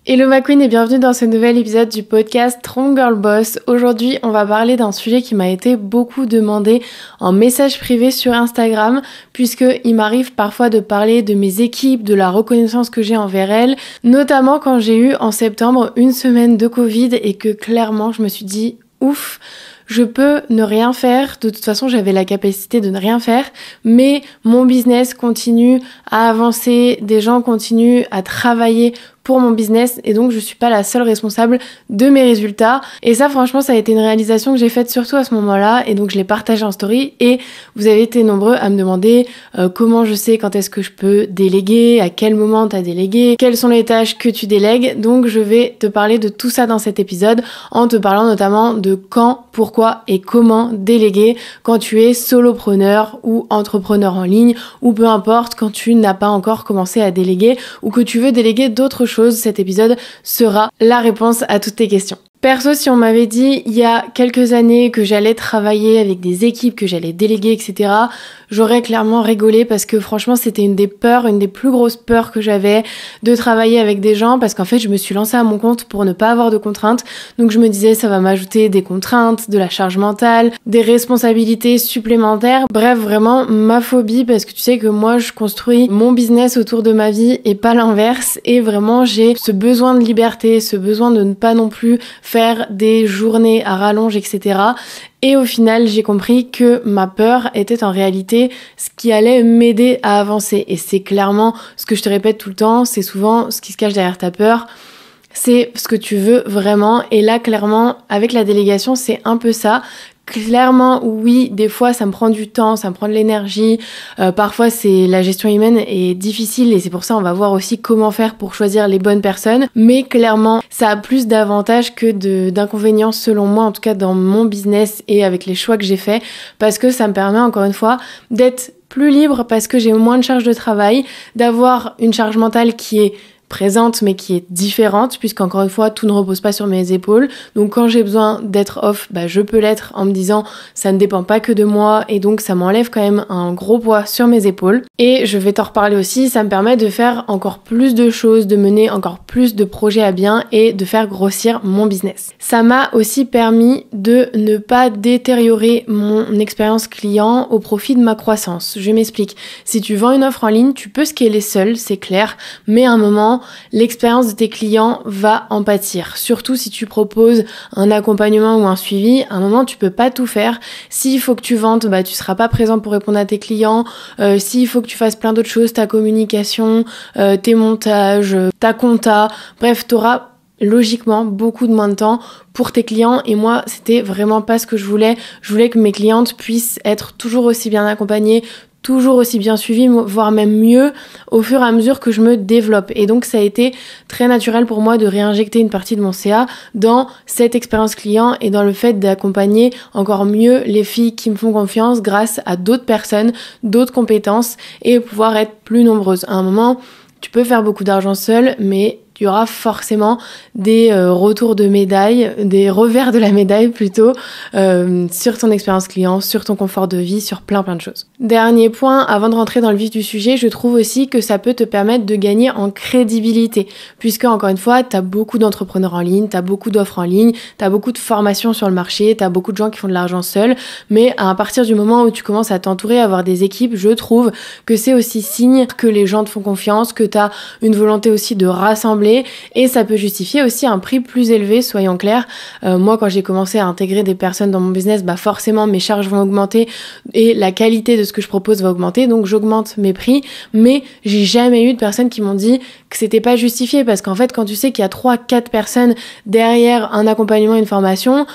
Hello ma queen et bienvenue dans ce nouvel épisode du podcast Strong Girl Boss. Aujourd'hui, on va parler d'un sujet qui m'a été beaucoup demandé en message privé sur Instagram, puisque il m'arrive parfois de parler de mes équipes, de la reconnaissance que j'ai envers elles, notamment quand j'ai eu en septembre une semaine de Covid et que clairement je me suis dit ouf, je peux ne rien faire, de toute façon j'avais la capacité de ne rien faire, mais mon business continue à avancer, des gens continuent à travailler pour mon business et donc je suis pas la seule responsable de mes résultats. Et ça franchement ça a été une réalisation que j'ai faite surtout à ce moment-là et donc je l'ai partagée en story et vous avez été nombreux à me demander comment je sais quand est-ce que je peux déléguer, à quel moment t'as délégué, quelles sont les tâches que tu délègues. Donc je vais te parler de tout ça dans cet épisode en te parlant notamment de quand, pourquoi et comment déléguer quand tu es solopreneur ou entrepreneur en ligne ou peu importe quand tu n'as pas encore commencé à déléguer ou que tu veux déléguer d'autres choses. Cet épisode sera la réponse à toutes tes questions. Perso, si on m'avait dit il y a quelques années que j'allais travailler avec des équipes, que j'allais déléguer, etc., j'aurais clairement rigolé parce que franchement c'était une des plus grosses peurs que j'avais de travailler avec des gens parce qu'en fait je me suis lancée à mon compte pour ne pas avoir de contraintes. Donc je me disais ça va m'ajouter des contraintes, de la charge mentale, des responsabilités supplémentaires. Bref, vraiment ma phobie parce que tu sais que moi je construis mon business autour de ma vie et pas l'inverse et vraiment j'ai ce besoin de liberté, ce besoin de ne pas non plus faire des journées à rallonge, etc. Et au final, j'ai compris que ma peur était en réalité ce qui allait m'aider à avancer. Et c'est clairement ce que je te répète tout le temps, c'est souvent ce qui se cache derrière ta peur. C'est ce que tu veux vraiment. Et là, clairement, avec la délégation, c'est un peu ça. Clairement, oui, des fois ça me prend du temps, ça me prend de l'énergie, parfois c'est la gestion humaine est difficile et c'est pour ça on va voir aussi comment faire pour choisir les bonnes personnes, mais clairement ça a plus d'avantages que d'inconvénients selon moi, en tout cas dans mon business et avec les choix que j'ai faits, parce que ça me permet encore une fois d'être plus libre parce que j'ai moins de charge de travail, d'avoir une charge mentale qui est présente mais qui est différente puisqu'encore une fois tout ne repose pas sur mes épaules, donc quand j'ai besoin d'être off je peux l'être en me disant ça ne dépend pas que de moi et donc ça m'enlève quand même un gros poids sur mes épaules. Et je vais t'en reparler aussi, ça me permet de faire encore plus de choses, de mener encore plus de projets à bien et de faire grossir mon business. Ça m'a aussi permis de ne pas détériorer mon expérience client au profit de ma croissance. Je m'explique, si tu vends une offre en ligne tu peux scaler seul, c'est clair, mais à un moment l'expérience de tes clients va en pâtir. Surtout si tu proposes un accompagnement ou un suivi, à un moment tu peux pas tout faire. S'il faut que tu vendes, tu seras pas présent pour répondre à tes clients. S'il faut que tu fasses plein d'autres choses, ta communication, tes montages, ta compta, bref, t'auras logiquement beaucoup de moins de temps pour tes clients et moi c'était vraiment pas ce que je voulais. Je voulais que mes clientes puissent être toujours aussi bien accompagnées, toujours aussi bien suivi, voire même mieux au fur et à mesure que je me développe. Et donc ça a été très naturel pour moi de réinjecter une partie de mon CA dans cette expérience client et dans le fait d'accompagner encore mieux les filles qui me font confiance grâce à d'autres personnes, d'autres compétences et pouvoir être plus nombreuses. À un moment, tu peux faire beaucoup d'argent seul, mais il y aura forcément des retours de médaille, des revers de la médaille plutôt, sur ton expérience client, sur ton confort de vie, sur plein de choses. Dernier point, avant de rentrer dans le vif du sujet, je trouve aussi que ça peut te permettre de gagner en crédibilité, puisque encore une fois, t'as beaucoup d'entrepreneurs en ligne, t'as beaucoup d'offres en ligne, t'as beaucoup de formations sur le marché, t'as beaucoup de gens qui font de l'argent seuls, mais à partir du moment où tu commences à t'entourer, à avoir des équipes, je trouve que c'est aussi signe que les gens te font confiance, que t'as une volonté aussi de rassembler et ça peut justifier aussi un prix plus élevé, soyons clairs. Moi, quand j'ai commencé à intégrer des personnes dans mon business, forcément mes charges vont augmenter et la qualité de ce que je propose va augmenter, donc j'augmente mes prix, mais j'ai jamais eu de personnes qui m'ont dit que c'était pas justifié parce qu'en fait, quand tu sais qu'il y a 3-4 personnes derrière un accompagnement, une formation,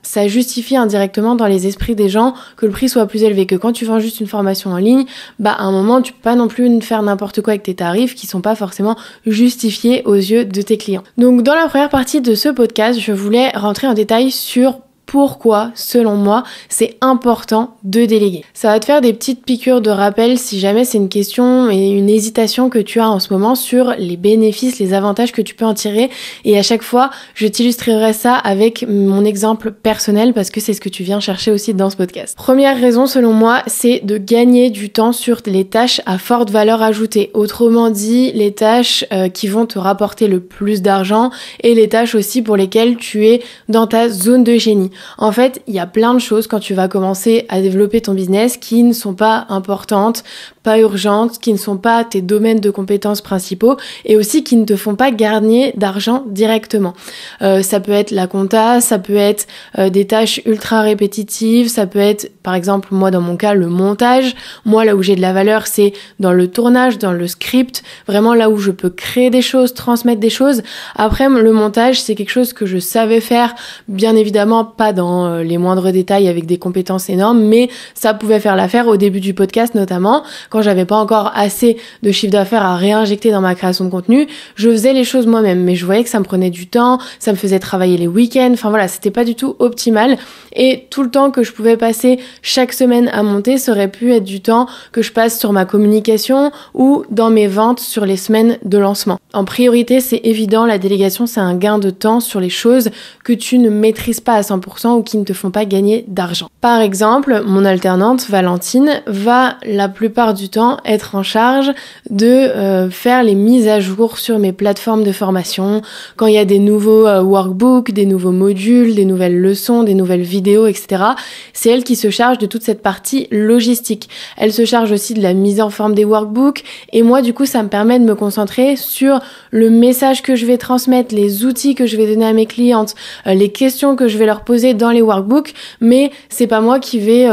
ça justifie indirectement dans les esprits des gens que le prix soit plus élevé, que quand tu vends juste une formation en ligne, à un moment, tu peux pas non plus faire n'importe quoi avec tes tarifs qui sont pas forcément justifiés aux yeux de tes clients. Donc dans la première partie de ce podcast, je voulais rentrer en détail sur pourquoi, selon moi, c'est important de déléguer. Ça va te faire des petites piqûres de rappel si jamais c'est une question et une hésitation que tu as en ce moment sur les bénéfices, les avantages que tu peux en tirer. Et à chaque fois, je t'illustrerai ça avec mon exemple personnel parce que c'est ce que tu viens chercher aussi dans ce podcast. Première raison, selon moi, c'est de gagner du temps sur les tâches à forte valeur ajoutée. Autrement dit, les tâches qui vont te rapporter le plus d'argent et les tâches aussi pour lesquelles tu es dans ta zone de génie. En fait, il y a plein de choses quand tu vas commencer à développer ton business qui ne sont pas importantes, pas urgentes, qui ne sont pas tes domaines de compétences principaux et aussi qui ne te font pas gagner d'argent directement. Ça peut être la compta, ça peut être des tâches ultra répétitives, ça peut être par exemple moi dans mon cas le montage. Moi là où j'ai de la valeur c'est dans le tournage, dans le script, vraiment là où je peux créer des choses, transmettre des choses. Après le montage c'est quelque chose que je savais faire, bien évidemment pas dans les moindres détails avec des compétences énormes, mais ça pouvait faire l'affaire au début du podcast notamment, quand j'avais pas encore assez de chiffre d'affaires à réinjecter dans ma création de contenu, je faisais les choses moi-même, mais je voyais que ça me prenait du temps, ça me faisait travailler les week-ends, enfin voilà, c'était pas du tout optimal et tout le temps que je pouvais passer chaque semaine à monter, ça aurait pu être du temps que je passe sur ma communication ou dans mes ventes sur les semaines de lancement. En priorité, c'est évident, la délégation, c'est un gain de temps sur les choses que tu ne maîtrises pas à 100% ou qui ne te font pas gagner d'argent. Par exemple, mon alternante, Valentine, va la plupart du temps être en charge de faire les mises à jour sur mes plateformes de formation, quand il y a des nouveaux workbooks, des nouveaux modules, des nouvelles leçons, des nouvelles vidéos, etc. C'est elle qui se charge de toute cette partie logistique. Elle se charge aussi de la mise en forme des workbooks et moi, du coup, ça me permet de me concentrer sur le message que je vais transmettre, les outils que je vais donner à mes clientes, les questions que je vais leur poser dans les workbooks, mais c'est pas moi qui vais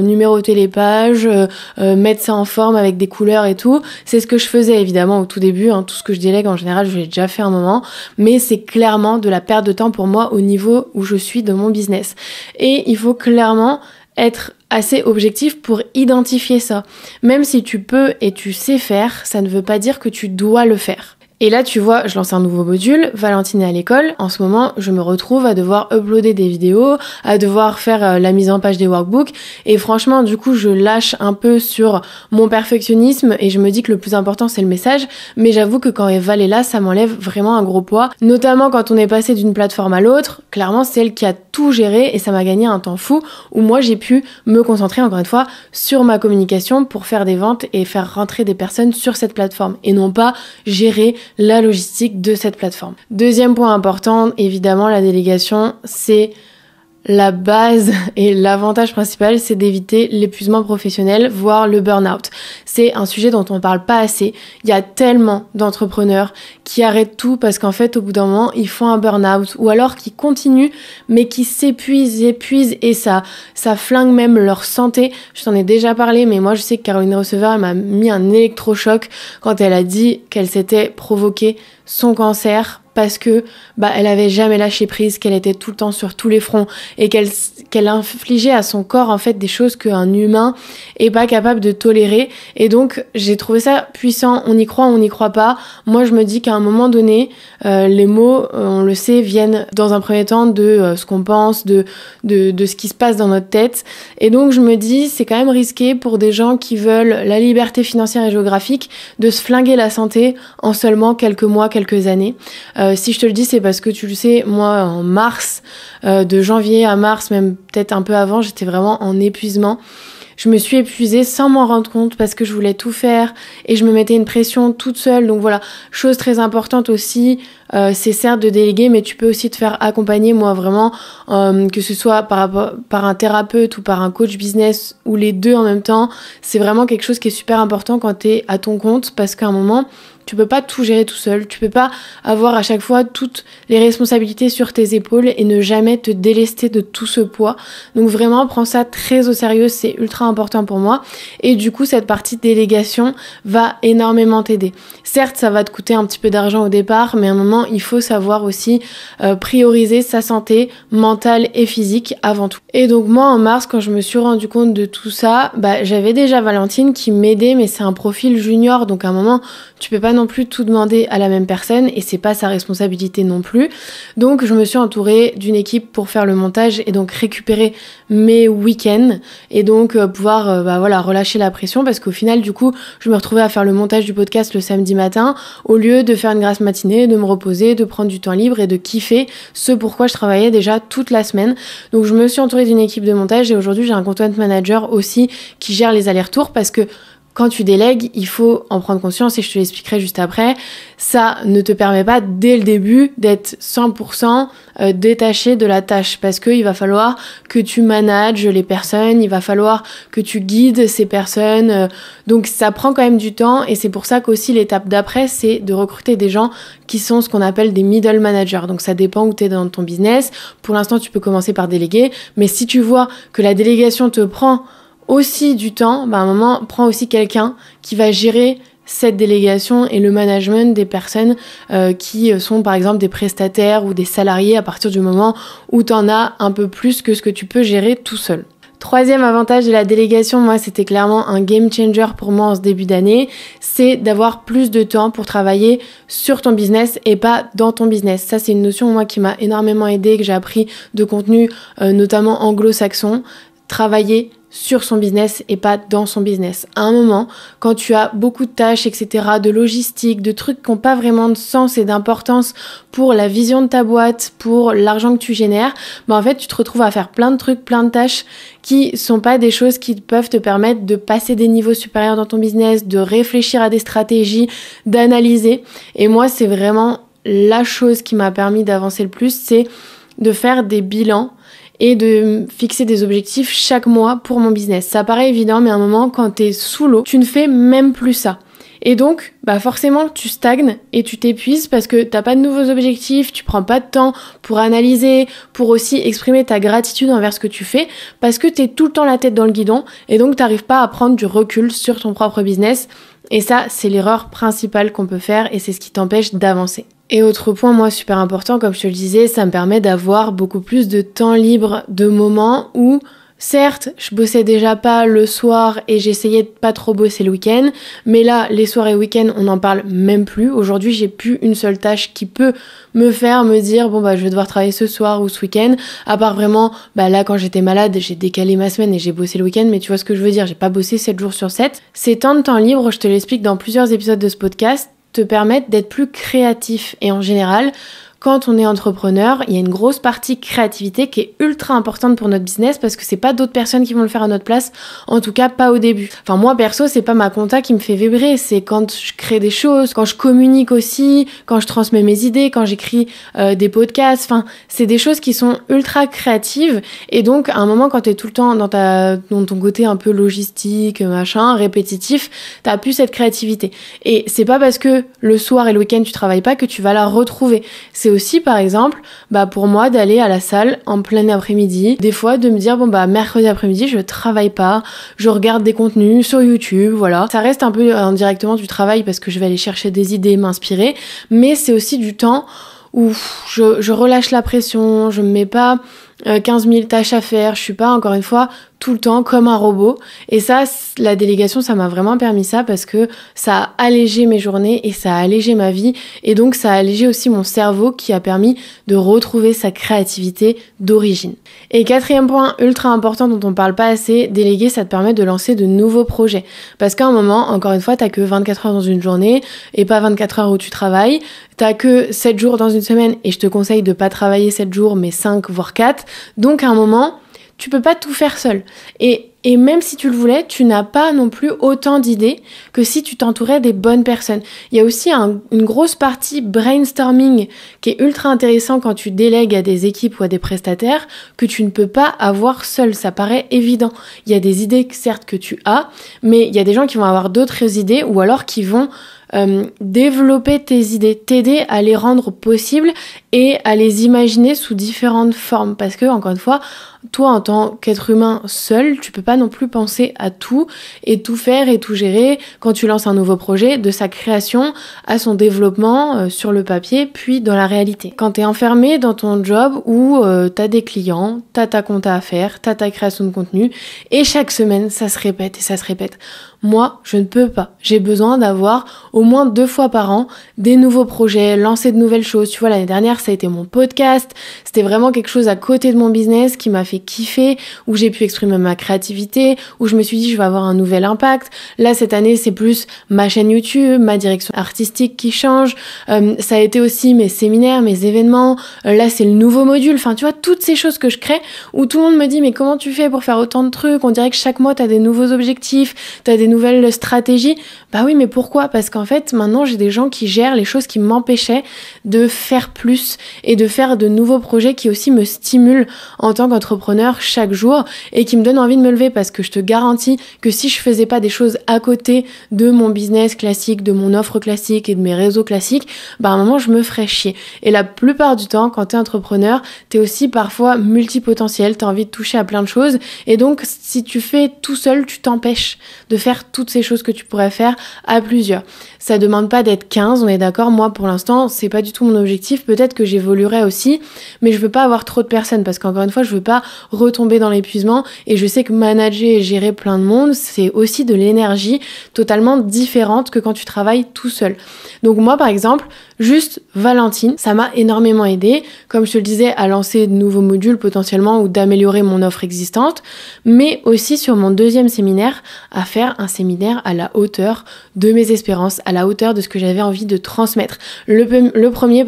numéroter les pages, mettre ça en forme avec des couleurs et tout. C'est ce que je faisais évidemment au tout début, tout ce que je délègue en général, je l'ai déjà fait un moment, mais c'est clairement de la perte de temps pour moi au niveau où je suis de mon business. Et il faut clairement être assez objectif pour identifier ça. Même si tu peux et tu sais faire, ça ne veut pas dire que tu dois le faire. Et là, tu vois, je lance un nouveau module, Valentine est à l'école. En ce moment, je me retrouve à devoir uploader des vidéos, à devoir faire la mise en page des workbooks. Et franchement, du coup, je lâche un peu sur mon perfectionnisme et je me dis que le plus important, c'est le message. Mais j'avoue que quand Val est là, ça m'enlève vraiment un gros poids. Notamment quand on est passé d'une plateforme à l'autre. Clairement, c'est elle qui a tout géré et ça m'a gagné un temps fou où moi, j'ai pu me concentrer, encore une fois, sur ma communication pour faire des ventes et faire rentrer des personnes sur cette plateforme. Et non pas gérer la logistique de cette plateforme. Deuxième point important, évidemment, la délégation, c'est la base et l'avantage principal, c'est d'éviter l'épuisement professionnel, voire le burn-out. C'est un sujet dont on ne parle pas assez. Il y a tellement d'entrepreneurs qui arrêtent tout parce qu'en fait, au bout d'un moment, ils font un burn-out ou alors qui continuent mais qui s'épuisent et ça flingue même leur santé. Je t'en ai déjà parlé, mais moi, je sais que Caroline Receveur, elle m'a mis un électrochoc quand elle a dit qu'elle s'était provoqué son cancer parce que elle avait jamais lâché prise, qu'elle était tout le temps sur tous les fronts et qu'elle infligeait à son corps en fait des choses qu'un humain est pas capable de tolérer. Et donc j'ai trouvé ça puissant. On y croit, on n'y croit pas. Moi je me dis qu'à un moment donné, les mots, on le sait, viennent dans un premier temps de ce qu'on pense, de ce qui se passe dans notre tête. Et donc je me dis, c'est quand même risqué pour des gens qui veulent la liberté financière et géographique de se flinguer la santé en seulement quelques mois, quelques années. Si je te le dis, c'est parce que tu le sais, moi en mars, de janvier à mars, même peut-être un peu avant, j'étais vraiment en épuisement. Je me suis épuisée sans m'en rendre compte parce que je voulais tout faire et je me mettais une pression toute seule. Donc voilà, chose très importante aussi, c'est certes de déléguer, mais tu peux aussi te faire accompagner, moi vraiment, que ce soit par un thérapeute ou par un coach business ou les deux en même temps. C'est vraiment quelque chose qui est super important quand t'es à ton compte parce qu'à un moment, tu peux pas tout gérer tout seul, tu peux pas avoir à chaque fois toutes les responsabilités sur tes épaules et ne jamais te délester de tout ce poids. Donc vraiment, prends ça très au sérieux, c'est ultra important pour moi. Et du coup, cette partie de délégation va énormément t'aider. Certes, ça va te coûter un petit peu d'argent au départ, mais à un moment, il faut savoir aussi prioriser sa santé mentale et physique avant tout. Et donc moi, en mars, quand je me suis rendu compte de tout ça, j'avais déjà Valentine qui m'aidait, mais c'est un profil junior, donc à un moment, tu peux pas non non plus tout demander à la même personne et c'est pas sa responsabilité non plus. Donc je me suis entourée d'une équipe pour faire le montage et donc récupérer mes week-ends et donc pouvoir relâcher la pression parce qu'au final du coup je me retrouvais à faire le montage du podcast le samedi matin au lieu de faire une grasse matinée, de me reposer, de prendre du temps libre et de kiffer ce pourquoi je travaillais déjà toute la semaine. Donc je me suis entourée d'une équipe de montage et aujourd'hui j'ai un content manager aussi qui gère les allers-retours parce que quand tu délègues, il faut en prendre conscience et je te l'expliquerai juste après. Ça ne te permet pas dès le début d'être 100% détaché de la tâche parce qu'il va falloir que tu manages les personnes, il va falloir que tu guides ces personnes. Donc ça prend quand même du temps et c'est pour ça qu'aussi l'étape d'après, c'est de recruter des gens qui sont ce qu'on appelle des middle managers. Donc ça dépend où tu es dans ton business. Pour l'instant, tu peux commencer par déléguer, mais si tu vois que la délégation te prend aussi du temps, à un moment, prends aussi quelqu'un qui va gérer cette délégation et le management des personnes qui sont par exemple des prestataires ou des salariés à partir du moment où tu en as un peu plus que ce que tu peux gérer tout seul. Troisième avantage de la délégation, moi c'était clairement un game changer pour moi en ce début d'année, c'est d'avoir plus de temps pour travailler sur ton business et pas dans ton business. Ça c'est une notion moi qui m'a énormément aidée, que j'ai appris de contenu notamment anglo-saxon, travailler sur son business et pas dans son business. À un moment, quand tu as beaucoup de tâches, etc., de logistique, de trucs qui n'ont pas vraiment de sens et d'importance pour la vision de ta boîte, pour l'argent que tu génères, en fait, tu te retrouves à faire plein de trucs, plein de tâches qui sont pas des choses qui peuvent te permettre de passer des niveaux supérieurs dans ton business, de réfléchir à des stratégies, d'analyser. Et moi, c'est vraiment la chose qui m'a permis d'avancer le plus, c'est de faire des bilans et de fixer des objectifs chaque mois pour mon business. Ça paraît évident, mais à un moment, quand t'es sous l'eau, tu ne fais même plus ça. Et donc, forcément, tu stagnes et tu t'épuises parce que t'as pas de nouveaux objectifs, tu prends pas de temps pour analyser, pour aussi exprimer ta gratitude envers ce que tu fais, parce que t'es tout le temps la tête dans le guidon et donc t'arrives pas à prendre du recul sur ton propre business. Et ça, c'est l'erreur principale qu'on peut faire et c'est ce qui t'empêche d'avancer. Et autre point, moi, super important, comme je te le disais, ça me permet d'avoir beaucoup plus de temps libre, de moments où, certes, je bossais déjà pas le soir et j'essayais de pas trop bosser le week-end, mais là, les soirs et week-ends, on n'en parle même plus. Aujourd'hui, j'ai plus une seule tâche qui peut me faire me dire, je vais devoir travailler ce soir ou ce week-end, à part vraiment, là, quand j'étais malade, j'ai décalé ma semaine et j'ai bossé le week-end, mais tu vois ce que je veux dire, j'ai pas bossé 7 jours sur 7. Ces temps de temps libre, je te l'explique dans plusieurs épisodes de ce podcast, te permettent d'être plus créatif. Et en général, quand on est entrepreneur, il y a une grosse partie créativité qui est ultra importante pour notre business parce que c'est pas d'autres personnes qui vont le faire à notre place, en tout cas pas au début. Enfin moi perso, c'est pas ma compta qui me fait vibrer, c'est quand je crée des choses, quand je communique aussi, quand je transmets mes idées, quand j'écris des podcasts, c'est des choses qui sont ultra créatives et donc à un moment quand t'es tout le temps dans ton côté un peu logistique, répétitif, t'as plus cette créativité. Et c'est pas parce que le soir et le week-end tu travailles pas que tu vas la retrouver. C'est aussi par exemple pour moi d'aller à la salle en plein après-midi, des fois de me dire mercredi après-midi je travaille pas, je regarde des contenus sur YouTube, voilà. Ça reste un peu indirectement du travail parce que je vais aller chercher des idées, m'inspirer, mais c'est aussi du temps où je relâche la pression, je me mets pas 15 000 tâches à faire, je suis pas encore une fois tout le temps comme un robot. Et ça, la délégation, ça m'a vraiment permis ça parce que ça a allégé mes journées et ça a allégé ma vie. Et donc, ça a allégé aussi mon cerveau qui a permis de retrouver sa créativité d'origine. Et quatrième point ultra important dont on parle pas assez, déléguer, ça te permet de lancer de nouveaux projets. Parce qu'à un moment, encore une fois, t'as que 24 heures dans une journée et pas 24 heures où tu travailles. T'as que 7 jours dans une semaine et je te conseille de pas travailler 7 jours mais 5 voire 4. Donc, à un moment, tu peux pas tout faire seul. Et même si tu le voulais, tu n'as pas non plus autant d'idées que si tu t'entourais des bonnes personnes. Il y a aussi une grosse partie brainstorming qui est ultra intéressant quand tu délègues à des équipes ou à des prestataires que tu ne peux pas avoir seul. Ça paraît évident. Il y a des idées certes que tu as, mais il y a des gens qui vont avoir d'autres idées ou alors qui vont développer tes idées, t'aider à les rendre possibles et à les imaginer sous différentes formes. Parce que, encore une fois, toi, en tant qu'être humain seul, tu peux pas non plus penser à tout et tout faire et tout gérer quand tu lances un nouveau projet, de sa création à son développement sur le papier, puis dans la réalité. Quand t'es enfermé dans ton job où t'as des clients, t'as ta compta à faire, t'as ta création de contenu, et chaque semaine, ça se répète et ça se répète. Moi, je ne peux pas. J'ai besoin d'avoir au moins 2 fois par an des nouveaux projets, lancer de nouvelles choses. Tu vois, l'année dernière, ça a été mon podcast. C'était vraiment quelque chose à côté de mon business qui m'a fait kiffer, où j'ai pu exprimer ma créativité, où je me suis dit je vais avoir un nouvel impact. Là, cette année, c'est plus ma chaîne YouTube, ma direction artistique qui change. Ça a été aussi mes séminaires, mes événements. Là, c'est le nouveau module. Enfin, tu vois, toutes ces choses que je crée où tout le monde me dit mais comment tu fais pour faire autant de trucs? On dirait que chaque mois, t'as des nouveaux objectifs, t'as des nouvelles stratégies. Bah oui, mais pourquoi? Parce qu'en fait, maintenant, j'ai des gens qui gèrent les choses qui m'empêchaient de faire plus et de faire de nouveaux projets qui aussi me stimulent en tant qu'entrepreneur chaque jour et qui me donnent envie de me lever, parce que je te garantis que si je faisais pas des choses à côté de mon business classique, de mon offre classique et de mes réseaux classiques, bah à un moment, je me ferais chier. Et la plupart du temps, quand t'es entrepreneur, t'es aussi parfois multipotentiel, t'as envie de toucher à plein de choses, et donc si tu fais tout seul, tu t'empêches de faire toutes ces choses que tu pourrais faire à plusieurs. Ça demande pas d'être 15, on est d'accord. Moi, pour l'instant, c'est pas du tout mon objectif. Peut-être que j'évoluerai aussi, mais je veux pas avoir trop de personnes, parce qu'encore une fois, je veux pas retomber dans l'épuisement, et je sais que manager et gérer plein de monde, c'est aussi de l'énergie totalement différente que quand tu travailles tout seul. Donc moi, par exemple, juste Valentine, ça m'a énormément aidé, comme je te le disais, à lancer de nouveaux modules potentiellement ou d'améliorer mon offre existante, mais aussi sur mon 2e séminaire, à faire un séminaire à la hauteur de mes espérances, à la hauteur de ce que j'avais envie de transmettre. Le premier,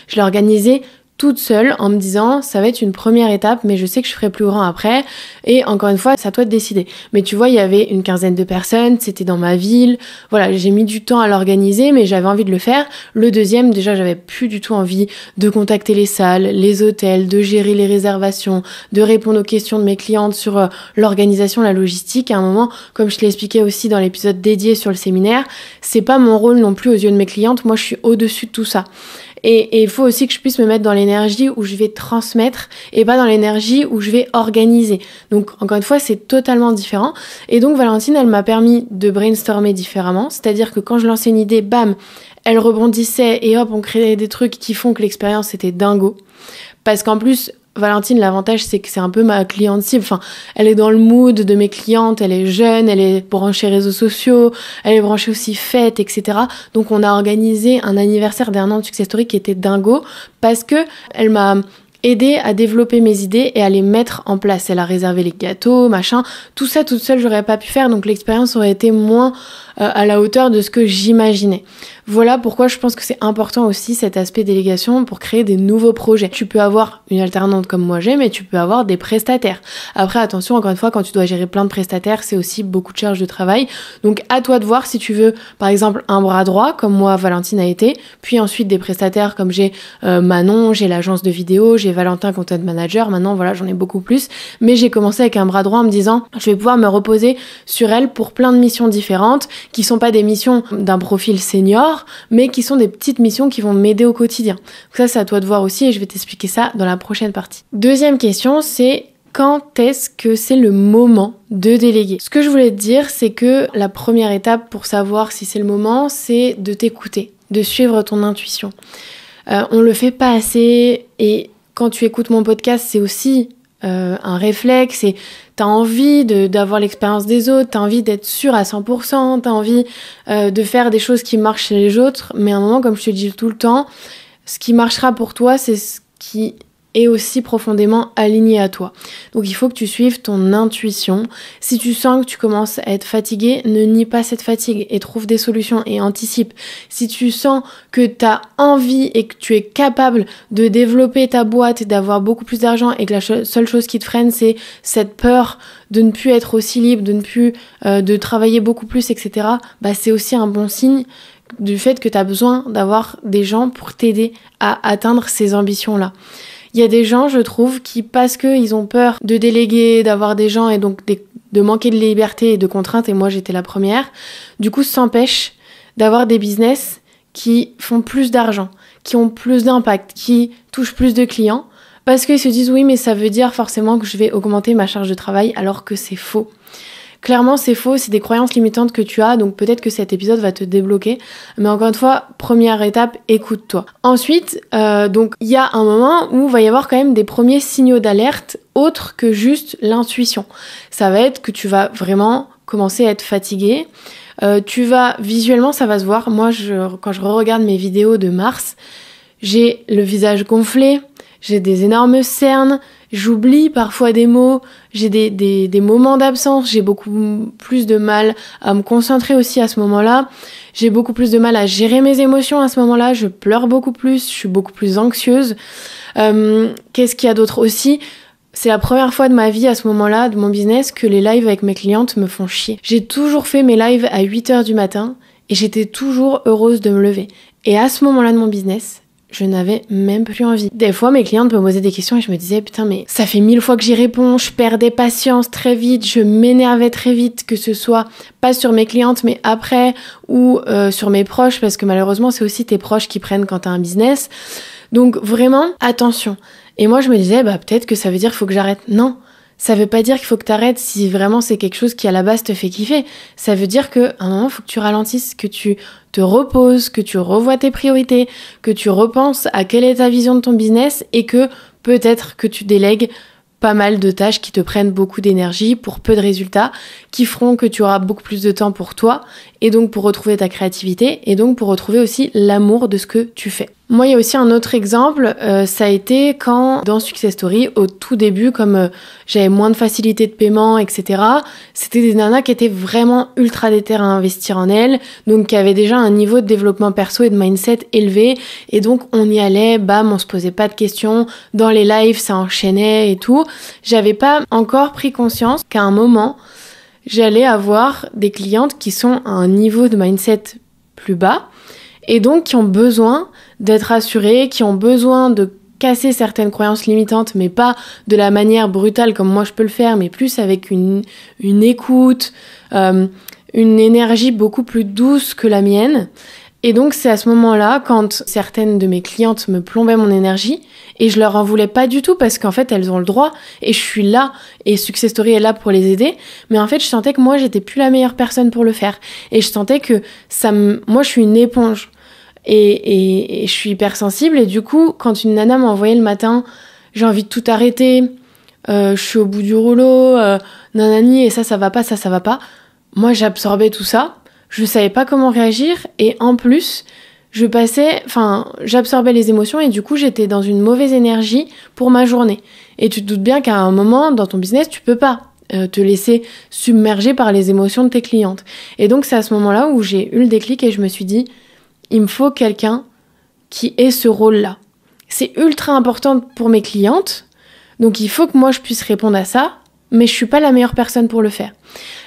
je l'ai organisé toute seule en me disant ça va être une première étape, mais je sais que je ferai plus grand après, et encore une fois c'est à toi de décider. Mais tu vois, il y avait une 15aine de personnes, c'était dans ma ville, voilà, j'ai mis du temps à l'organiser, mais j'avais envie de le faire. Le 2e, déjà j'avais plus du tout envie de contacter les salles, les hôtels, de gérer les réservations, de répondre aux questions de mes clientes sur l'organisation, la logistique. À un moment, comme je te l'expliquais aussi dans l'épisode dédié sur le séminaire, c'est pas mon rôle non plus aux yeux de mes clientes, moi je suis au-dessus de tout ça. Et il faut aussi que je puisse me mettre dans l'énergie où je vais transmettre et pas dans l'énergie où je vais organiser. Donc, encore une fois, c'est totalement différent. Et donc, Valentine, elle m'a permis de brainstormer différemment. C'est-à-dire que quand je lançais une idée, bam, elle rebondissait et hop, on créait des trucs qui font que l'expérience était dingo. Parce qu'en plus, Valentine, l'avantage, c'est que c'est un peu ma cliente cible. Enfin, elle est dans le mood de mes clientes, elle est jeune, elle est branchée réseaux sociaux, elle est branchée aussi fête, etc. Donc, on a organisé un anniversaire d'1 an de Success Story qui était dingo, parce que elle m'a aidé à développer mes idées et à les mettre en place. Elle a réservé les gâteaux, machin. Tout ça toute seule, j'aurais pas pu faire, donc l'expérience aurait été moins à la hauteur de ce que j'imaginais. Voilà pourquoi je pense que c'est important aussi cet aspect délégation pour créer des nouveaux projets. Tu peux avoir une alternante comme moi j'ai, mais tu peux avoir des prestataires. Après, attention, encore une fois, quand tu dois gérer plein de prestataires, c'est aussi beaucoup de charges de travail. Donc à toi de voir si tu veux, par exemple, un bras droit, comme moi Valentine a été, puis ensuite des prestataires comme j'ai Manon, j'ai l'agence de vidéo, j'ai Valentin Content Manager, maintenant voilà, j'en ai beaucoup plus. Mais j'ai commencé avec un bras droit en me disant, je vais pouvoir me reposer sur elle pour plein de missions différentes, qui sont pas des missions d'un profil senior, mais qui sont des petites missions qui vont m'aider au quotidien. Donc ça, c'est à toi de voir aussi, et je vais t'expliquer ça dans la prochaine partie. Deuxième question, c'est quand est-ce que c'est le moment de déléguer? Ce que je voulais te dire, c'est que la première étape pour savoir si c'est le moment, c'est de t'écouter, de suivre ton intuition. On le fait pas assez, et quand tu écoutes mon podcast, c'est aussi un réflexe, et t'as envie d'avoir l'expérience des autres, t'as envie d'être sûr à 100%, t'as envie de faire des choses qui marchent chez les autres, mais à un moment, comme je te dis tout le temps, ce qui marchera pour toi, c'est ce qui est aussi profondément aligné à toi. Donc il faut que tu suives ton intuition. Si tu sens que tu commences à être fatigué, ne nie pas cette fatigue et trouve des solutions et anticipe. Si tu sens que tu as envie et que tu es capable de développer ta boîte et d'avoir beaucoup plus d'argent, et que la seule chose qui te freine, c'est cette peur de ne plus être aussi libre, de ne plus de travailler beaucoup plus, etc., bah c'est aussi un bon signe du fait que tu as besoin d'avoir des gens pour t'aider à atteindre ces ambitions-là. Il y a des gens, je trouve, qui, parce qu'ils ont peur de déléguer, d'avoir des gens et donc de manquer de liberté et de contraintes, et moi j'étais la première, du coup s'empêchent d'avoir des business qui font plus d'argent, qui ont plus d'impact, qui touchent plus de clients, parce qu'ils se disent oui, mais ça veut dire forcément que je vais augmenter ma charge de travail, alors que c'est faux. Clairement, c'est faux, c'est des croyances limitantes que tu as, donc peut-être que cet épisode va te débloquer. Mais encore une fois, première étape, écoute-toi. Ensuite, donc il y a un moment où il va y avoir quand même des premiers signaux d'alerte autres que juste l'intuition. Ça va être que tu vas vraiment commencer à être fatigué. Visuellement, ça va se voir. Moi, quand je re-regarde mes vidéos de mars, j'ai le visage gonflé, j'ai des énormes cernes, j'oublie parfois des mots, j'ai des moments d'absence, j'ai beaucoup plus de mal à me concentrer aussi à ce moment-là, j'ai beaucoup plus de mal à gérer mes émotions à ce moment-là, je pleure beaucoup plus, je suis beaucoup plus anxieuse. Qu'est-ce qu'il y a d'autre aussi ? C'est la première fois de ma vie à ce moment-là, de mon business, que les lives avec mes clientes me font chier. J'ai toujours fait mes lives à 8h du matin et j'étais toujours heureuse de me lever. Et à ce moment-là de mon business, je n'avais même plus envie. Des fois, mes clientes me posaient des questions et je me disais, putain, mais ça fait 1000 fois que j'y réponds, je perdais patience très vite, je m'énervais très vite, que ce soit pas sur mes clientes, mais après, ou sur mes proches, parce que malheureusement, c'est aussi tes proches qui prennent quand t'as un business. Donc vraiment, attention. Et moi, je me disais, peut-être que ça veut dire qu'il faut que j'arrête. Non, ça veut pas dire qu'il faut que t'arrêtes si vraiment c'est quelque chose qui à la base te fait kiffer. Ça veut dire qu'à un moment, il faut que tu ralentisses, que tu te reposes, que tu revoies tes priorités, que tu repenses à quelle est ta vision de ton business et que peut-être que tu délègues pas mal de tâches qui te prennent beaucoup d'énergie pour peu de résultats, qui feront que tu auras beaucoup plus de temps pour toi et donc pour retrouver ta créativité et donc pour retrouver aussi l'amour de ce que tu fais. Moi, il y a aussi un autre exemple, ça a été quand, dans Success Story, au tout début, comme j'avais moins de facilité de paiement, etc., c'était des nanas qui étaient vraiment ultra déter à investir en elles, donc qui avaient déjà un niveau de développement perso et de mindset élevé, et donc on y allait, bam, on se posait pas de questions, dans les lives, ça enchaînait et tout. J'avais pas encore pris conscience qu'à un moment, j'allais avoir des clientes qui sont à un niveau de mindset plus bas, et donc qui ont besoin d'être rassurées, qui ont besoin de casser certaines croyances limitantes, mais pas de la manière brutale comme moi je peux le faire, mais plus avec une écoute, une énergie beaucoup plus douce que la mienne. Et donc c'est à ce moment-là, quand certaines de mes clientes me plombaient mon énergie, et je leur en voulais pas du tout, parce qu'en fait elles ont le droit, et je suis là, et Success Story est là pour les aider, mais en fait je sentais que moi j'étais plus la meilleure personne pour le faire, et je sentais que moi je suis une éponge, et je suis hypersensible, et du coup quand une nana m'envoyait le matin, j'ai envie de tout arrêter, je suis au bout du rouleau, nanani, et ça va pas, moi j'absorbais tout ça, je savais pas comment réagir, et en plus j'absorbais les émotions, et du coup j'étais dans une mauvaise énergie pour ma journée. Et tu te doutes bien qu'à un moment dans ton business tu peux pas te laisser submerger par les émotions de tes clientes. Et donc c'est à ce moment-là où j'ai eu le déclic et je me suis dit, il me faut quelqu'un qui ait ce rôle-là. C'est ultra important pour mes clientes, donc il faut que moi je puisse répondre à ça, mais je suis pas la meilleure personne pour le faire.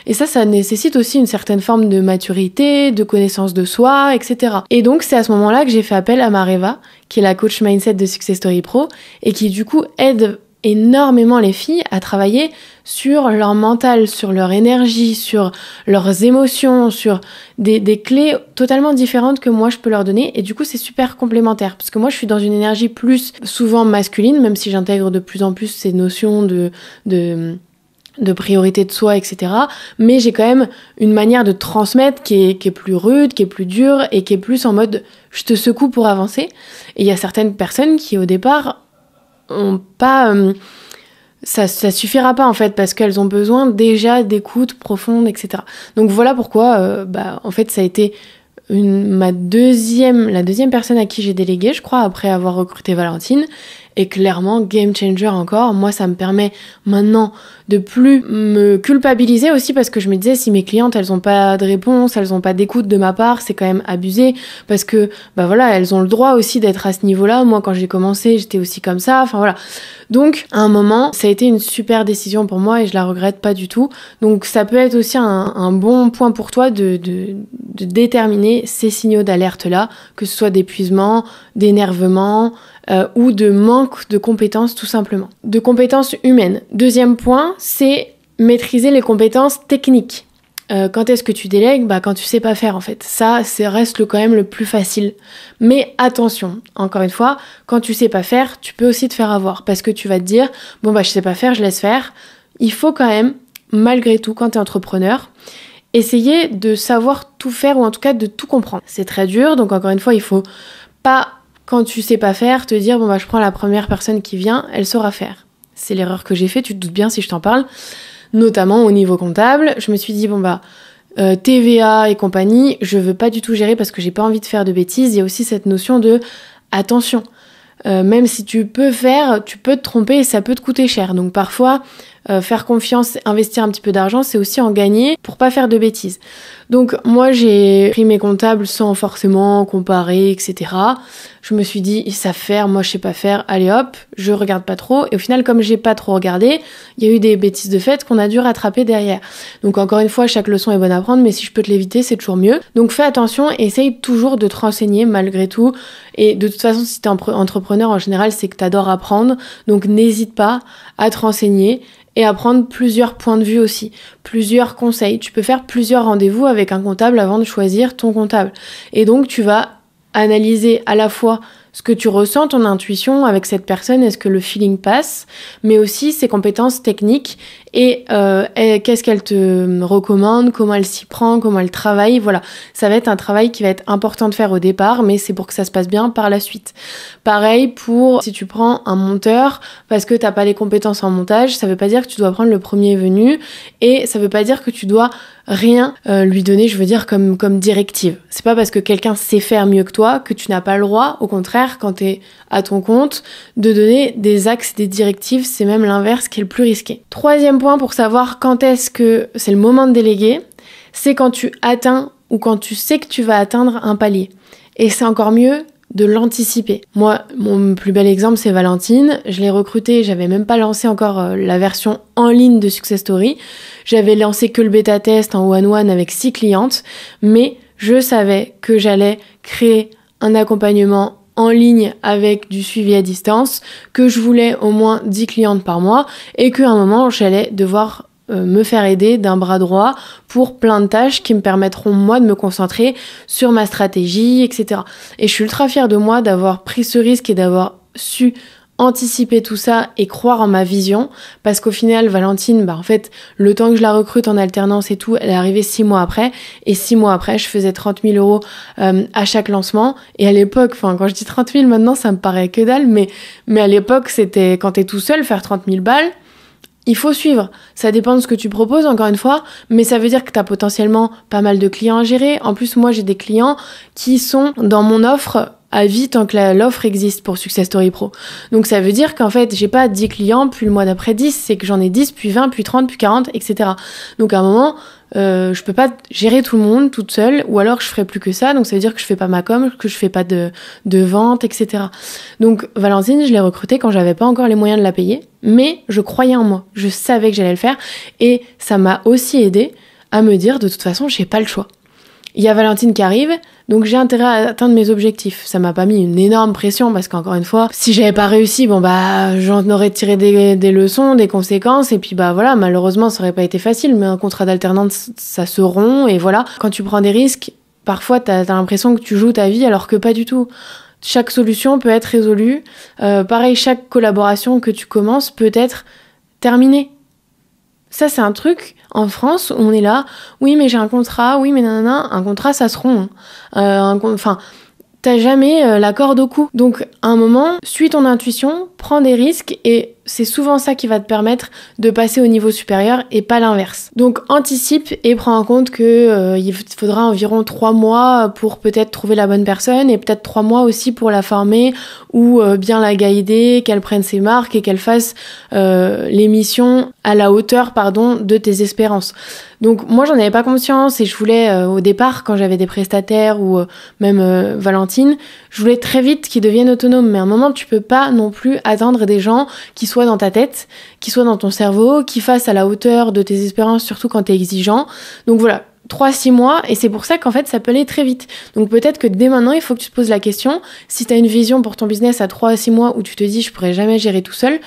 Et ça nécessite aussi une certaine forme de maturité, de connaissance de soi, etc. Et donc c'est à ce moment-là que j'ai fait appel à Mareva, qui est la coach mindset de Success Story Pro, et qui du coup aide énormément les filles à travailler sur leur mental, sur leur énergie, sur leurs émotions, sur des clés totalement différentes que moi je peux leur donner, et du coup c'est super complémentaire, parce que moi je suis dans une énergie plus souvent masculine, même si j'intègre de plus en plus ces notions de priorité de soi, etc. Mais j'ai quand même une manière de transmettre qui est plus rude, qui est plus dure, et qui est plus en mode je te secoue pour avancer. Et il y a certaines personnes qui au départ ont pas... ça suffira pas en fait, parce qu'elles ont besoin déjà d'écoute profonde, etc. Donc voilà pourquoi en fait ça a été la deuxième personne à qui j'ai délégué, je crois, après avoir recruté Valentine. Et clairement, game changer encore. Moi, ça me permet maintenant de plus me culpabiliser aussi, parce que je me disais, si mes clientes, elles ont pas de réponse, elles ont pas d'écoute de ma part, c'est quand même abusé, parce que, elles ont le droit aussi d'être à ce niveau-là. Moi, quand j'ai commencé, j'étais aussi comme ça. Enfin, voilà. Donc, à un moment, ça a été une super décision pour moi et je la regrette pas du tout. Donc, ça peut être aussi un bon point pour toi de déterminer ces signaux d'alerte-là, que ce soit d'épuisement, d'énervement, ou de manque de compétences tout simplement. De compétences humaines. Deuxième point, c'est maîtriser les compétences techniques. Quand est-ce que tu délègues ? Quand tu sais pas faire en fait. Ça, reste quand même le plus facile. Mais attention, encore une fois, quand tu sais pas faire, tu peux aussi te faire avoir. Parce que tu vas te dire, je sais pas faire, je laisse faire. Il faut quand même, malgré tout, quand t'es entrepreneur, essayer de savoir tout faire, ou en tout cas de tout comprendre. C'est très dur, donc encore une fois, il faut pas... Quand tu sais pas faire, te dire, je prends la première personne qui vient, elle saura faire. C'est l'erreur que j'ai faite, tu te doutes bien si je t'en parle. notamment au niveau comptable. Je me suis dit, TVA et compagnie, je veux pas du tout gérer parce que j'ai pas envie de faire de bêtises. Il y a aussi cette notion de attention. Même si tu peux te tromper et ça peut te coûter cher. Donc parfois, faire confiance, investir un petit peu d'argent, c'est aussi en gagner pour pas faire de bêtises. Donc moi, j'ai pris mes comptables sans forcément comparer, etc. Je me suis dit, ils savent faire, moi je sais pas faire, allez hop, je regarde pas trop. Et au final, comme j'ai pas trop regardé, il y a eu des bêtises de fait qu'on a dû rattraper derrière. Donc encore une fois, chaque leçon est bonne à prendre, mais si je peux te l'éviter, c'est toujours mieux. Donc fais attention, essaye toujours de te renseigner malgré tout. Et de toute façon, si t'es entrepreneur, en général, c'est que t'adores apprendre. Donc n'hésite pas à te renseigner et à prendre plusieurs points de vue aussi, plusieurs conseils. Tu peux faire plusieurs rendez-vous avec un comptable avant de choisir ton comptable. Et donc, tu vas analyser à la fois ce que tu ressens, ton intuition avec cette personne, est-ce que le feeling passe, mais aussi ses compétences techniques et qu'est-ce qu'elle te recommande, comment elle s'y prend, comment elle travaille. Voilà, ça va être un travail qui va être important de faire au départ, mais c'est pour que ça se passe bien par la suite. Pareil pour si tu prends un monteur parce que t'as pas les compétences en montage, ça veut pas dire que tu dois prendre le premier venu et ça veut pas dire que tu dois rien lui donner, je veux dire, comme directive. C'est pas parce que quelqu'un sait faire mieux que toi que tu n'as pas le droit, au contraire, quand t'es à ton compte, de donner des axes, des directives, c'est même l'inverse qui est le plus risqué. Troisième point pour savoir quand est-ce que c'est le moment de déléguer, c'est quand tu atteins ou quand tu sais que tu vas atteindre un palier. Et c'est encore mieux de l'anticiper. Moi, mon plus bel exemple, c'est Valentine. Je l'ai recrutée, j'avais même pas lancé encore la version en ligne de Success Story. J'avais lancé que le bêta test en one-one avec 6 clientes, mais je savais que j'allais créer un accompagnement en ligne avec du suivi à distance, que je voulais au moins 10 clientes par mois et qu'à un moment, j'allais devoir me faire aider d'un bras droit pour plein de tâches qui me permettront moi de me concentrer sur ma stratégie, etc. Et je suis ultra fière de moi d'avoir pris ce risque et d'avoir su anticiper tout ça et croire en ma vision, parce qu'au final, Valentine, en fait, le temps que je la recrute en alternance et tout, elle est arrivée 6 mois après, et 6 mois après, je faisais 30 000 euros à chaque lancement, et à l'époque, quand je dis 30 000 maintenant, ça me paraît que dalle, mais à l'époque, c'était quand t'es tout seul, faire 30 000 balles, il faut suivre. Ça dépend de ce que tu proposes, encore une fois, mais ça veut dire que tu as potentiellement pas mal de clients à gérer. En plus, moi, j'ai des clients qui sont dans mon offre à vie tant que l'offre existe pour Success Story Pro. Donc ça veut dire qu'en fait, j'ai pas 10 clients, puis le mois d'après 10, c'est que j'en ai 10, puis 20, puis 30, puis 40, etc. Donc à un moment, je peux pas gérer tout le monde toute seule, ou alors je ferai plus que ça, donc ça veut dire que je fais pas ma com, que je fais pas de vente, etc. Donc Valentine, je l'ai recrutée quand j'avais pas encore les moyens de la payer, mais je croyais en moi, je savais que j'allais le faire, et ça m'a aussi aidé à me dire, de toute façon, j'ai pas le choix. Il y a Valentine qui arrive, donc j'ai intérêt à atteindre mes objectifs. Ça m'a pas mis une énorme pression parce qu'encore une fois, si j'avais pas réussi, j'en aurais tiré des leçons, des conséquences, et puis voilà, malheureusement ça aurait pas été facile, mais un contrat d'alternance ça se rompt, et voilà. Quand tu prends des risques, parfois t'as l'impression que tu joues ta vie alors que pas du tout. Chaque solution peut être résolue. Pareil, chaque collaboration que tu commences peut être terminée. Ça, c'est un truc, en France, où on est là, oui, mais j'ai un contrat, oui, mais nanana, un contrat, ça se rompt. T'as jamais la corde au cou. Donc, à un moment, suis ton intuition, prends des risques, et c'est souvent ça qui va te permettre de passer au niveau supérieur et pas l'inverse. Donc, anticipe et prends en compte que il faudra environ 3 mois pour peut-être trouver la bonne personne, et peut-être 3 mois aussi pour la former ou bien la guider, qu'elle prenne ses marques et qu'elle fasse les missions à la hauteur, de tes espérances. Donc moi j'en avais pas conscience, et je voulais au départ, quand j'avais des prestataires ou même Valentine, je voulais très vite qu'ils deviennent autonomes, mais à un moment tu peux pas non plus attendre des gens qui soient dans ta tête, qui soient dans ton cerveau, qui fassent à la hauteur de tes espérances, surtout quand t'es exigeant. Donc voilà, 3-6 mois, et c'est pour ça qu'en fait ça peut aller très vite. Donc peut-être que dès maintenant il faut que tu te poses la question, si t'as une vision pour ton business à 3-6 mois où tu te dis je pourrais jamais gérer tout seul,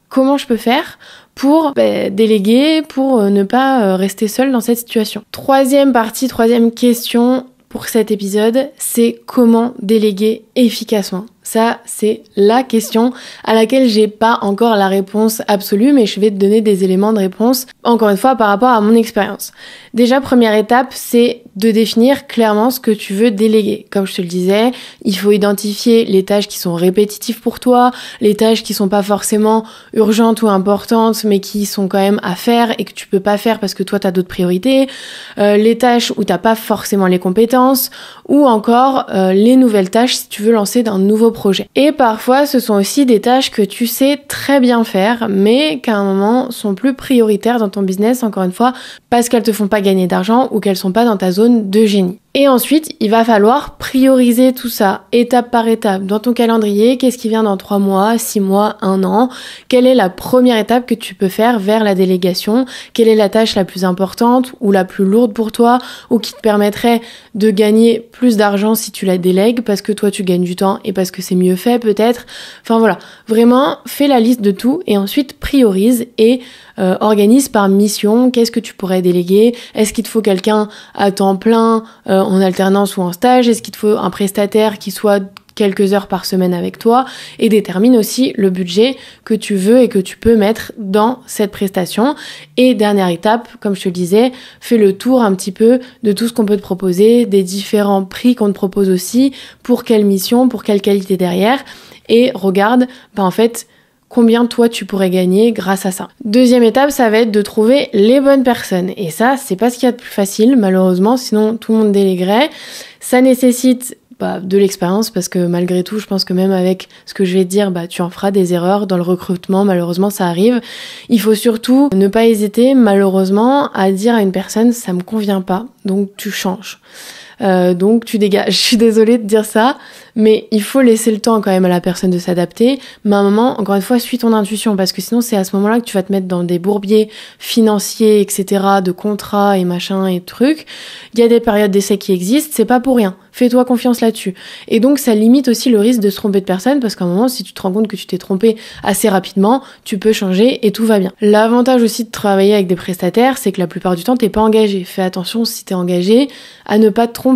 comment je peux faire pour déléguer, pour ne pas rester seule dans cette situation. Troisième question pour cet épisode, c'est comment déléguer efficacement. Ça, c'est la question à laquelle j'ai pas encore la réponse absolue, mais je vais te donner des éléments de réponse, encore une fois, par rapport à mon expérience. Déjà, première étape, c'est de définir clairement ce que tu veux déléguer. Comme je te le disais, il faut identifier les tâches qui sont répétitives pour toi, les tâches qui sont pas forcément urgentes ou importantes, mais qui sont quand même à faire et que tu peux pas faire parce que toi, t'as d'autres priorités, les tâches où t'as pas forcément les compétences, ou encore les nouvelles tâches si tu veux lancer d'un nouveau projet. Et parfois, ce sont aussi des tâches que tu sais très bien faire, mais qu'à un moment sont plus prioritaires dans ton business, encore une fois, parce qu'elles te font pas gagner d'argent ou qu'elles sont pas dans ta zone de génie. Et ensuite, il va falloir prioriser tout ça, étape par étape, dans ton calendrier, qu'est-ce qui vient dans 3 mois, 6 mois, 1 an, quelle est la première étape que tu peux faire vers la délégation, quelle est la tâche la plus importante ou la plus lourde pour toi, ou qui te permettrait de gagner plus d'argent si tu la délègues, parce que toi tu gagnes du temps et parce que c'est mieux fait peut-être. Enfin voilà, vraiment fais la liste de tout et ensuite priorise et organise par mission, qu'est-ce que tu pourrais déléguer, est-ce qu'il te faut quelqu'un à temps plein en alternance ou en stage, est-ce qu'il te faut un prestataire qui soit quelques heures par semaine avec toi, et détermine aussi le budget que tu veux et que tu peux mettre dans cette prestation. Et dernière étape, comme je te le disais, fais le tour un petit peu de tout ce qu'on peut te proposer, des différents prix qu'on te propose aussi, pour quelle mission, pour quelle qualité derrière, et regarde, en fait, combien toi tu pourrais gagner grâce à ça. Deuxième étape, ça va être de trouver les bonnes personnes. Et ça, c'est pas ce qu'il y a de plus facile, malheureusement, sinon tout le monde déléguerait. Ça nécessite de l'expérience, parce que malgré tout, je pense que même avec ce que je vais te dire, tu en feras des erreurs dans le recrutement, malheureusement ça arrive. Il faut surtout ne pas hésiter, malheureusement, à dire à une personne, ça me convient pas, donc tu changes. Donc tu dégages. Je suis désolée de dire ça, mais il faut laisser le temps quand même à la personne de s'adapter. Mais à un moment, encore une fois, suis ton intuition, parce que sinon c'est à ce moment-là que tu vas te mettre dans des bourbiers financiers, etc., de contrats et machin et trucs. Il y a des périodes d'essai qui existent, c'est pas pour rien. Fais-toi confiance là-dessus. Et donc ça limite aussi le risque de se tromper de personne, parce qu'à un moment, si tu te rends compte que tu t'es trompé assez rapidement, tu peux changer et tout va bien. L'avantage aussi de travailler avec des prestataires, c'est que la plupart du temps, t'es pas engagé. Fais attention, si t'es engagé, à ne pas te tromper.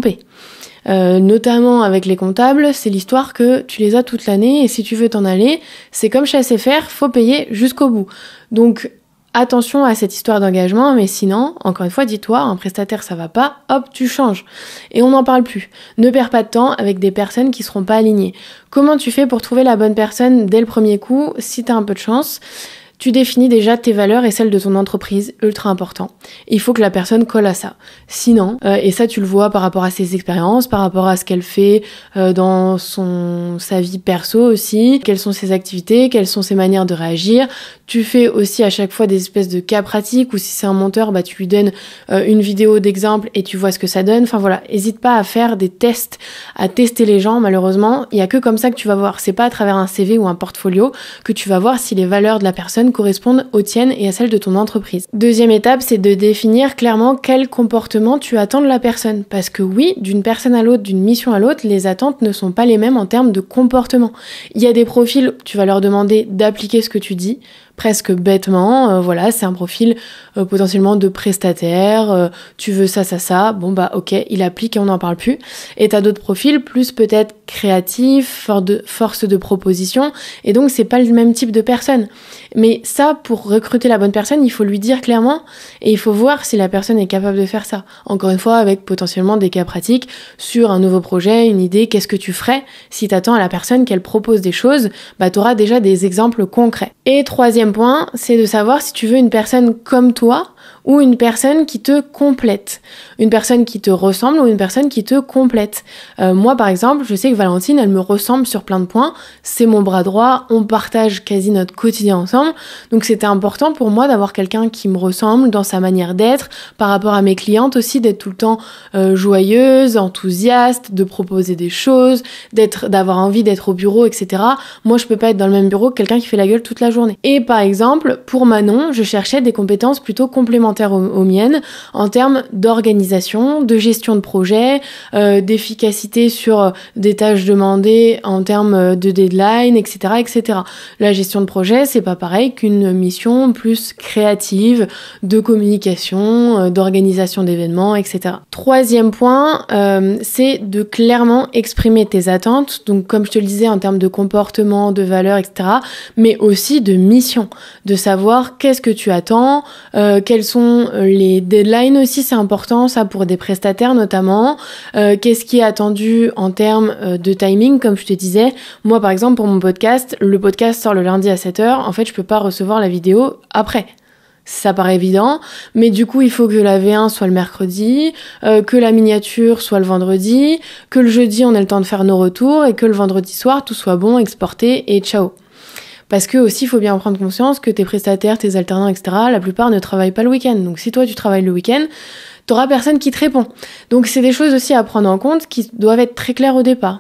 Notamment avec les comptables, c'est l'histoire que tu les as toute l'année et si tu veux t'en aller, c'est comme chez SFR, faut payer jusqu'au bout. Donc attention à cette histoire d'engagement, mais sinon, encore une fois, dis-toi, un prestataire ça va pas, hop, tu changes. Et on n'en parle plus. Ne perds pas de temps avec des personnes qui seront pas alignées. Comment tu fais pour trouver la bonne personne dès le premier coup, si t'as un peu de chance ? Tu définis déjà tes valeurs et celles de ton entreprise, ultra important. Il faut que la personne colle à ça. Sinon, et ça tu le vois par rapport à ses expériences, par rapport à ce qu'elle fait dans sa vie perso aussi, quelles sont ses activités, quelles sont ses manières de réagir. Tu fais aussi à chaque fois des espèces de cas pratiques, ou si c'est un monteur, tu lui donnes une vidéo d'exemple et tu vois ce que ça donne. Enfin voilà, hésite pas à faire des tests, à tester les gens. Malheureusement, il y a que comme ça que tu vas voir. C'est pas à travers un CV ou un portfolio que tu vas voir si les valeurs de la personne correspondent aux tiennes et à celles de ton entreprise. Deuxième étape, c'est de définir clairement quel comportement tu attends de la personne. Parce que oui, d'une personne à l'autre, d'une mission à l'autre, les attentes ne sont pas les mêmes en termes de comportement. Il y a des profils, tu vas leur demander d'appliquer ce que tu dis, presque bêtement, voilà, c'est un profil potentiellement de prestataire, tu veux ça, ok, il applique et on n'en parle plus. Et t'as d'autres profils plus peut-être créatifs, force de proposition, et donc c'est pas le même type de personne. Mais ça, pour recruter la bonne personne, il faut lui dire clairement, et il faut voir si la personne est capable de faire ça. Encore une fois, avec potentiellement des cas pratiques sur un nouveau projet, une idée, qu'est-ce que tu ferais si t'attends à la personne qu'elle propose des choses, t'auras déjà des exemples concrets. Et troisième point, c'est de savoir si tu veux une personne comme toi ou une personne qui te complète. Une personne qui te ressemble ou une personne qui te complète. Moi, par exemple, je sais que Valentine, elle me ressemble sur plein de points. C'est mon bras droit, on partage quasi notre quotidien ensemble. Donc, c'était important pour moi d'avoir quelqu'un qui me ressemble dans sa manière d'être, par rapport à mes clientes aussi, d'être tout le temps joyeuse, enthousiaste, de proposer des choses, d'avoir envie d'être au bureau, etc. Moi, je peux pas être dans le même bureau que quelqu'un qui fait la gueule toute la journée. Et par exemple, pour Manon, je cherchais des compétences plutôt complémentaires. complémentaires aux miennes en termes d'organisation, de gestion de projet, d'efficacité sur des tâches demandées en termes de deadline, etc., etc. La gestion de projet, c'est pas pareil qu'une mission plus créative, de communication, d'organisation d'événements, etc. Troisième point, c'est de clairement exprimer tes attentes, donc comme je te le disais en termes de comportement, de valeurs, etc., mais aussi de mission, de savoir qu'est-ce que tu attends, quels sont les deadlines aussi, c'est important ça pour des prestataires notamment, qu'est-ce qui est attendu en termes de timing, comme je te disais. Moi par exemple pour mon podcast, le podcast sort le lundi à 7h, en fait je peux pas recevoir la vidéo après. Ça paraît évident, mais du coup il faut que la V1 soit le mercredi, que la miniature soit le vendredi, que le jeudi on ait le temps de faire nos retours et que le vendredi soir tout soit bon, exporté et ciao. Parce que aussi il faut bien prendre conscience que tes prestataires, tes alternants, etc., la plupart ne travaillent pas le week-end. Donc si toi tu travailles le week-end, t'auras personne qui te répond. Donc c'est des choses aussi à prendre en compte qui doivent être très claires au départ.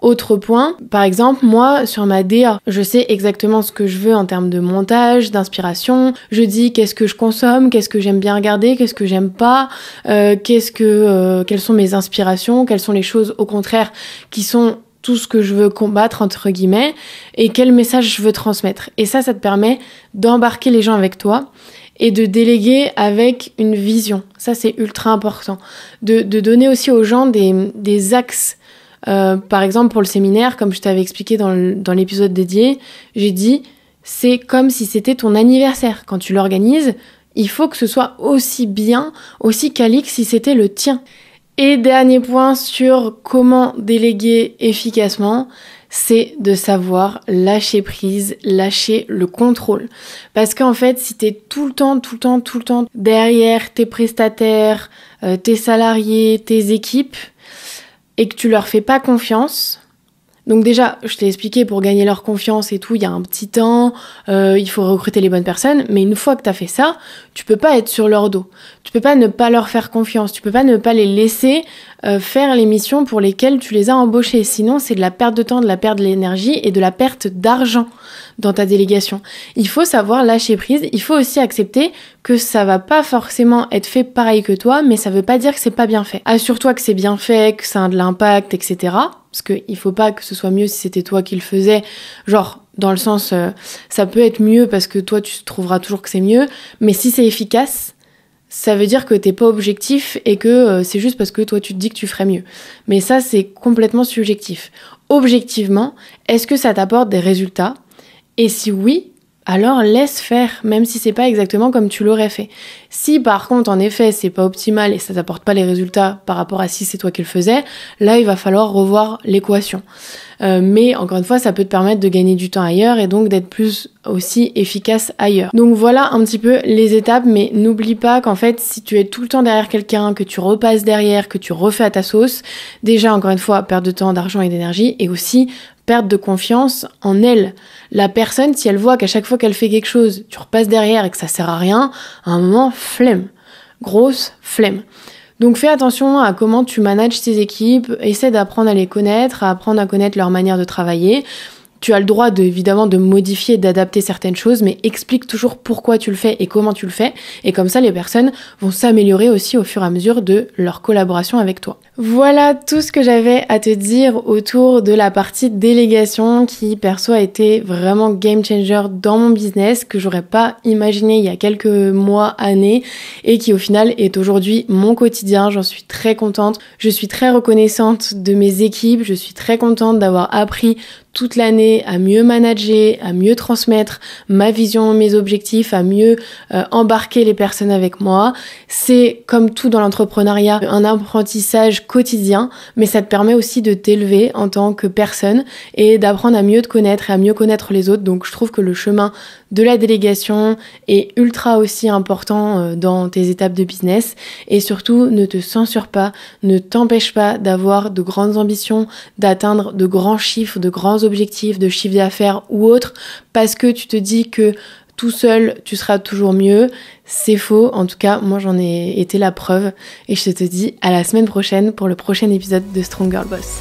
Autre point, par exemple, moi, sur ma DA, je sais exactement ce que je veux en termes de montage, d'inspiration. Je dis qu'est-ce que je consomme, qu'est-ce que j'aime bien regarder, qu'est-ce que j'aime pas, quelles sont mes inspirations, quelles sont les choses, au contraire, qui sont tout ce que je veux combattre, entre guillemets, et quel message je veux transmettre. Et ça te permet d'embarquer les gens avec toi et de déléguer avec une vision. Ça, c'est ultra important. De donner aussi aux gens des axes. Par exemple, pour le séminaire, comme je t'avais expliqué dans l'épisode dédié, j'ai dit, c'est comme si c'était ton anniversaire. Quand tu l'organises, il faut que ce soit aussi bien, aussi quali que si c'était le tien. Et dernier point sur comment déléguer efficacement, c'est de savoir lâcher prise, lâcher le contrôle. Parce qu'en fait, si t'es tout le temps derrière tes prestataires, tes salariés, tes équipes, et que tu leur fais pas confiance, donc déjà, je t'ai expliqué, pour gagner leur confiance et tout, il y a un petit temps, il faut recruter les bonnes personnes, mais une fois que t'as fait ça, tu peux pas être sur leur dos. Tu peux pas ne pas leur faire confiance, tu peux pas ne pas les laisser faire les missions pour lesquelles tu les as embauchés. Sinon, c'est de la perte de temps, de la perte de l'énergie et de la perte d'argent dans ta délégation. Il faut savoir lâcher prise, il faut aussi accepter que ça va pas forcément être fait pareil que toi, mais ça veut pas dire que c'est pas bien fait. Assure-toi que c'est bien fait, que ça a de l'impact, etc. Parce qu'il faut pas que ce soit mieux si c'était toi qui le faisais, genre dans le sens ça peut être mieux parce que toi tu trouveras toujours que c'est mieux, mais si c'est efficace, ça veut dire que t'es pas objectif et que c'est juste parce que toi tu te dis que tu ferais mieux. Mais ça c'est complètement subjectif. Objectivement, est-ce que ça t'apporte des résultats ? Et si oui, alors laisse faire, même si c'est pas exactement comme tu l'aurais fait. Si par contre, en effet, c'est pas optimal et ça t'apporte pas les résultats par rapport à si c'est toi qui le faisais, là, il va falloir revoir l'équation. Mais encore une fois, ça peut te permettre de gagner du temps ailleurs et donc d'être plus aussi efficace ailleurs. Donc voilà un petit peu les étapes, mais n'oublie pas qu'en fait, si tu es tout le temps derrière quelqu'un, que tu repasses derrière, que tu refais à ta sauce, déjà, encore une fois, perte de temps, d'argent et d'énergie, et aussi perte de confiance en elle. La personne, si elle voit qu'à chaque fois qu'elle fait quelque chose, tu repasses derrière et que ça sert à rien, à un moment, flemme. Grosse flemme. Donc fais attention à comment tu manages tes équipes, essaie d'apprendre à les connaître, à apprendre à connaître leur manière de travailler. Tu as le droit évidemment de modifier, d'adapter certaines choses, mais explique toujours pourquoi tu le fais et comment tu le fais. Et comme ça, les personnes vont s'améliorer aussi au fur et à mesure de leur collaboration avec toi. Voilà tout ce que j'avais à te dire autour de la partie délégation qui, perso, a été vraiment game changer dans mon business, que j'aurais pas imaginé il y a quelques mois, années, et qui au final est aujourd'hui mon quotidien. J'en suis très contente. Je suis très reconnaissante de mes équipes. Je suis très contente d'avoir appris toute l'année à mieux manager, à mieux transmettre ma vision, mes objectifs, à mieux embarquer les personnes avec moi. C'est comme tout dans l'entrepreneuriat, un apprentissage quotidien, mais ça te permet aussi de t'élever en tant que personne et d'apprendre à mieux te connaître et à mieux connaître les autres. Donc je trouve que le chemin de la délégation est ultra aussi important dans tes étapes de business, et surtout ne te censure pas, ne t'empêche pas d'avoir de grandes ambitions, d'atteindre de grands chiffres, de grands objectifs de chiffre d'affaires ou autre, parce que tu te dis que tout seul tu seras toujours mieux. C'est faux. En tout cas, moi j'en ai été la preuve, et je te dis à la semaine prochaine pour le prochain épisode de Strong Girl Boss.